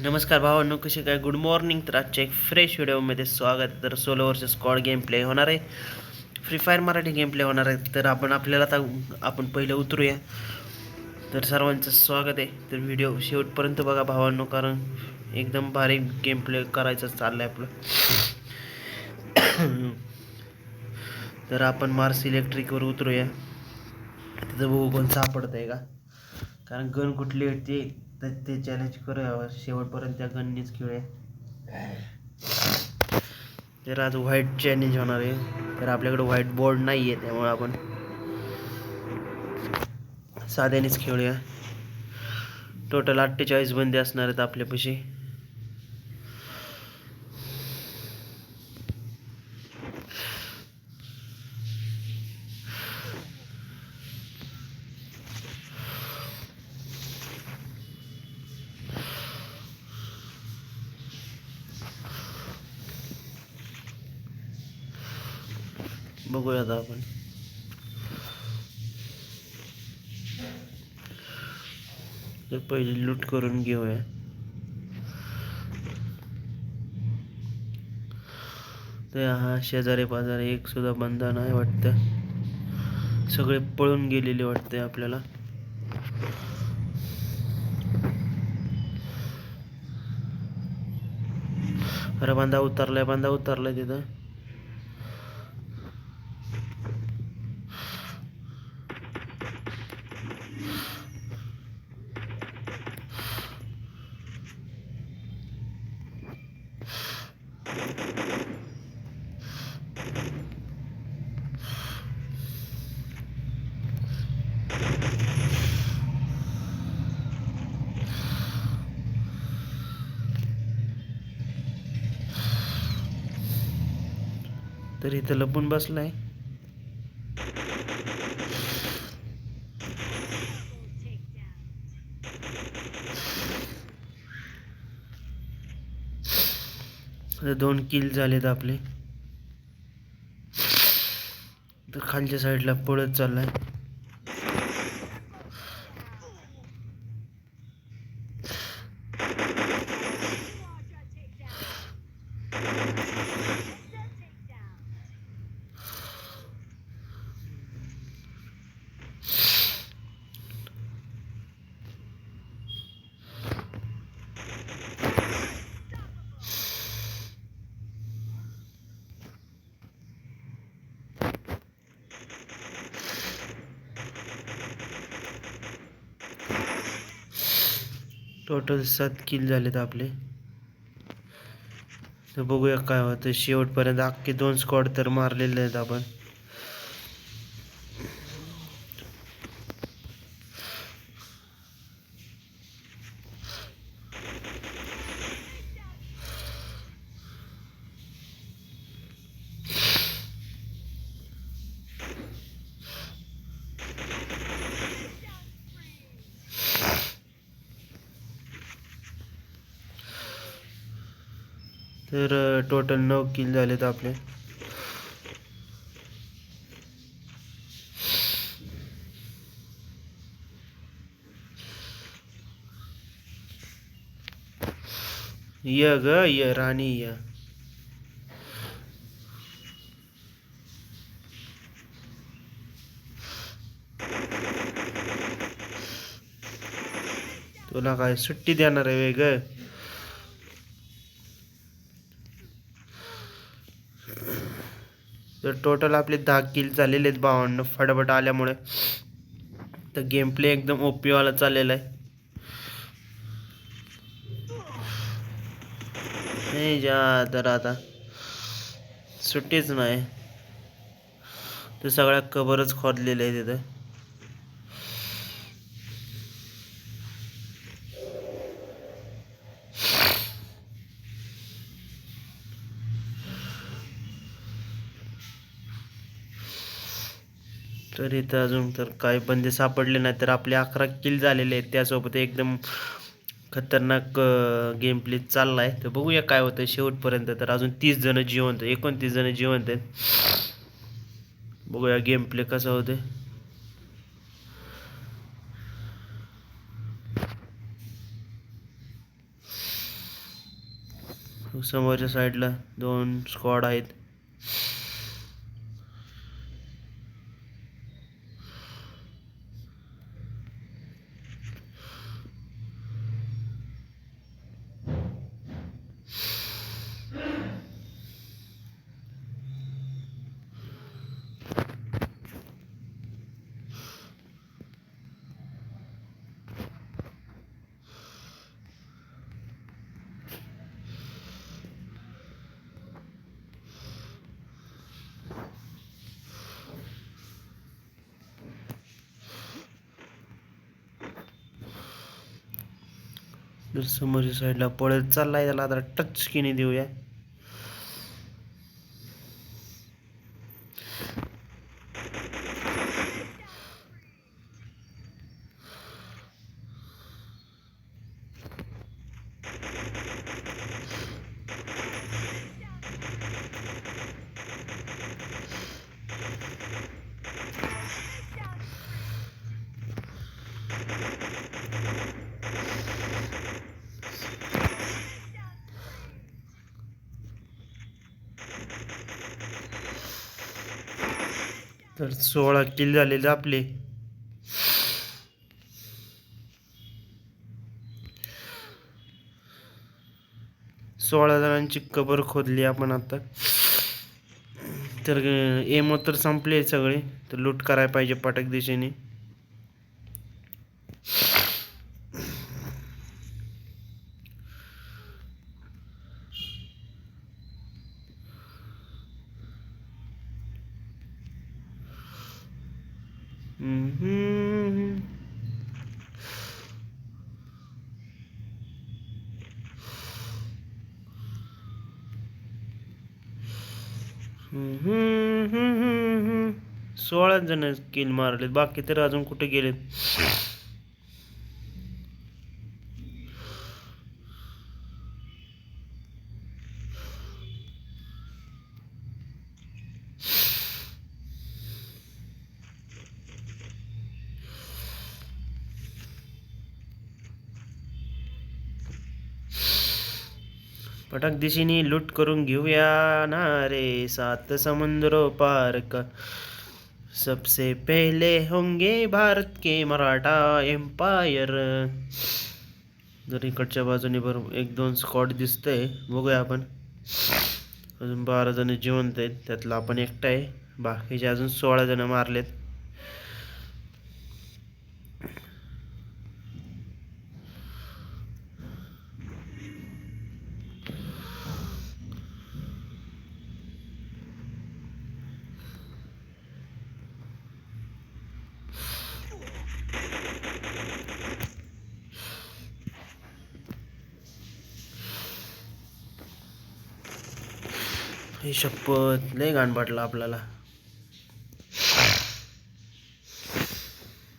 नमस्कार भावांनो, कसे काय? Good morning. तर आजच्या एक फ्रेश व्हिडिओमध्ये स्वागत आहे. तर solo versus squad game play होणार आहे. Free fire Marathi game play होणार आहे. तर आपण पहिलं उतरूया. तर सर्वांचं स्वागत आहे. तर व्हिडिओ शेवटपर्यंत बघा भावांनो, कारण एकदम भारी गेम प्ले करायचं चाललं आहे आपलं. तर आपण मार्स इलेक्ट्रिकवर उतरूया. तिथं बघू कोण सापडत आहे का, कारण गन कुठली होती तर ते चॅलेंज करूया. शेवटपर्यंत त्या गननीच खेळूया. तर आज व्हाईट चॅलेंज होणार आहे. तर आपल्याकडे व्हाईट बोर्ड नाही आहे, त्यामुळे आपण साध्यानेच खेळूया. टोटल 48 बंदे असणार आहेत आपल्यापाशी. बघूया आता आपण. तर पहिले लूट करून घेऊया. तर हा शेजारी पाजारी एक सुद्धा बंदा नाही वाटतं. सगळे पळून गेलेले वाटते आपल्याला. अरे बांधा उतरलाय तिथं. तर इथं लपून बसलाय. तर 2 किल झालेत आपले. तर खालच्या साईडला पळत चाललाय. टोटल 7 किल झालेत आपले. तर बघूया काय होतं. शेवटपर्यंत अख्खे 2 स्क्वॉड तर मारलेले आहेत आपण. तर टोटल 9 किल झालेत आपले. य राणी य. तुला काय सुट्टी देणार आहे वेग? तर टोटल आपले 10 किल झालेले आहेत भावांनो, फटाफट आल्यामुळे. तर गेम प्ले एकदम ओपी वाला चाललेला आहे. नाही जा तर आता सुट्टीच नाही. तर सगळ्या कबरच खोदलेले आहे तिथं. तर इथं अजून तर काही बंदे सापडले नाही. तर आपले 11 किल झालेले आहेत. त्यासोबत एकदम खतरनाक गेम प्ले चालला आहे. तर बघूया काय होतं शेवटपर्यंत. तर अजून 30 जण जिवंत, 29 जण जिवंत आहेत. बघूया गेम प्ले कसा होते. समोरच्या साईडला 2 स्क्वॉड आहेत. तर समोरच्या साईडला पळत चाललाय, त्याला आता टच किनी देऊया. तर 16 किल झालेले आपले. सोळा जणांची कबर खोदली आपण आता. तर एम तर संपले सगळे, तर लूट करायला पाहिजे पटक दिशेने. हम्म. 16 जण किल मारलेत, बाकी तर अजून कुठे गेलेत. पटक दिशेने लूट करून घेऊया ना रे, 7 समुद्रों पार का. सबसे पहले होंगे भारत के मराठा एम्पायर. जर इकडच्या बाजूने बरोबर 1-2 स्क्वॉड दिसतंय, बघूया आपण. अजून 12 जण जिवंत आहेत, त्यातला आपण एकटा आहे. बाकीचे अजून 16 जण मारलेत. हे शपथ, लय घाण वाटलं आपल्याला.